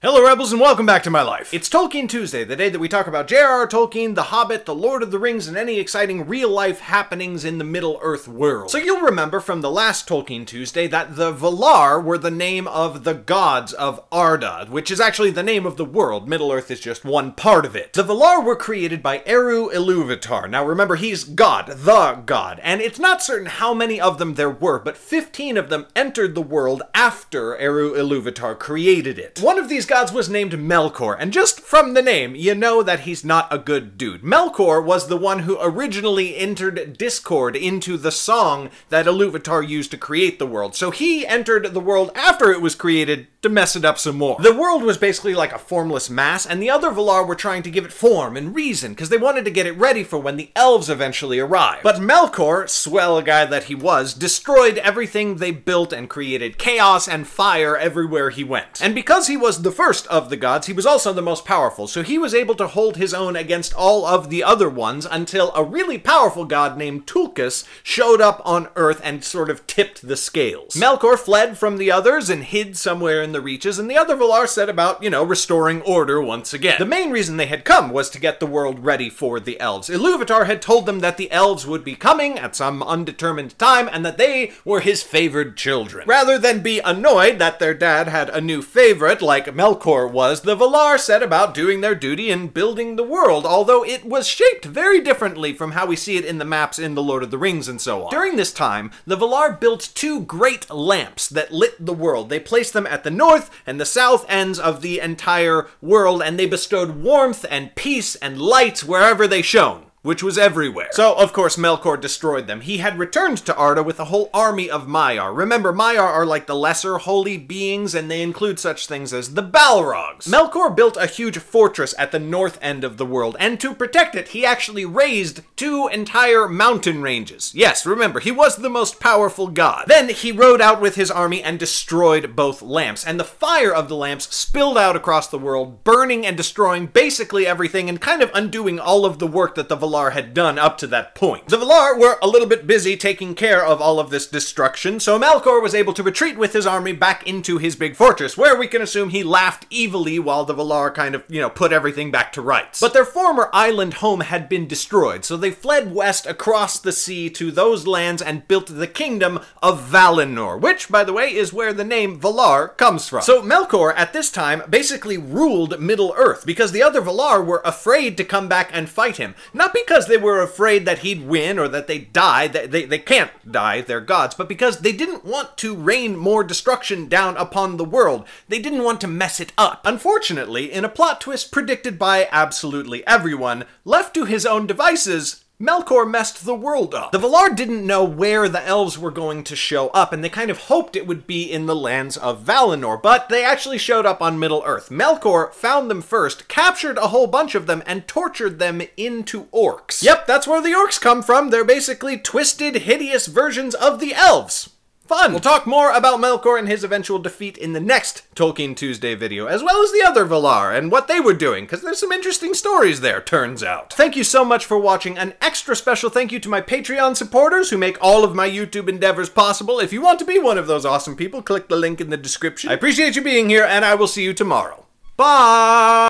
Hello Rebels and welcome back to my life. It's Tolkien Tuesday, the day that we talk about J.R.R. Tolkien, The Hobbit, The Lord of the Rings, and any exciting real-life happenings in the Middle-earth world. So you'll remember from the last Tolkien Tuesday that the Valar were the name of the gods of Arda, which is actually the name of the world. Middle-earth is just one part of it. The Valar were created by Eru Ilúvatar. Now remember, he's God, the god, and it's not certain how many of them there were, but 15 of them entered the world after Eru Ilúvatar created it. One of these gods was named Melkor, and just from the name, you know that he's not a good dude. Melkor was the one who originally entered discord into the song that Ilúvatar used to create the world, so he entered the world after it was created to mess it up some more. The world was basically like a formless mass, and the other Valar were trying to give it form and reason, because they wanted to get it ready for when the elves eventually arrived. But Melkor, swell guy that he was, destroyed everything they built and created chaos and fire everywhere he went. And because he was the first of the gods, he was also the most powerful, so he was able to hold his own against all of the other ones until a really powerful god named Tulkas showed up on Earth and sort of tipped the scales. Melkor fled from the others and hid somewhere in the reaches, and the other Valar set about, restoring order once again. The main reason they had come was to get the world ready for the elves. Ilúvatar had told them that the elves would be coming at some undetermined time and that they were his favored children. Rather than be annoyed that their dad had a new favorite like Melkor was, the Valar set about doing their duty and building the world, although it was shaped very differently from how we see it in the maps in The Lord of the Rings and so on. During this time, the Valar built two great lamps that lit the world. They placed them at the north and the south ends of the entire world, and they bestowed warmth and peace and light wherever they shone, which was everywhere. So, of course, Melkor destroyed them. He had returned to Arda with a whole army of Maiar. Remember, Maiar are like the lesser holy beings, and they include such things as the Balrogs. Melkor built a huge fortress at the north end of the world, and to protect it, he actually raised two entire mountain ranges. Yes, remember, he was the most powerful god. Then he rode out with his army and destroyed both lamps, and the fire of the lamps spilled out across the world, burning and destroying basically everything and kind of undoing all of the work that the Valar had done up to that point. The Valar were a little bit busy taking care of all of this destruction, so Melkor was able to retreat with his army back into his big fortress, where we can assume he laughed evilly while the Valar kind of, put everything back to rights. But their former island home had been destroyed, so they fled west across the sea to those lands and built the kingdom of Valinor, which, by the way, is where the name Valar comes from. So Melkor, at this time, basically ruled Middle-earth, because the other Valar were afraid to come back and fight him. Not because they were afraid that he'd win or that they'd die, they can't die, they're gods, but because they didn't want to rain more destruction down upon the world. They didn't want to mess it up. Unfortunately, in a plot twist predicted by absolutely everyone, left to his own devices, Melkor messed the world up. The Valar didn't know where the elves were going to show up, and they kind of hoped it would be in the lands of Valinor, but they actually showed up on Middle-earth. Melkor found them first, captured a whole bunch of them, and tortured them into orcs. Yep, that's where the orcs come from. They're basically twisted, hideous versions of the elves. Fun! We'll talk more about Melkor and his eventual defeat in the next Tolkien Tuesday video, as well as the other Valar and what they were doing, because there's some interesting stories there, turns out. Thank you so much for watching. An extra special thank you to my Patreon supporters who make all of my YouTube endeavors possible. If you want to be one of those awesome people, click the link in the description. I appreciate you being here, and I will see you tomorrow. Bye!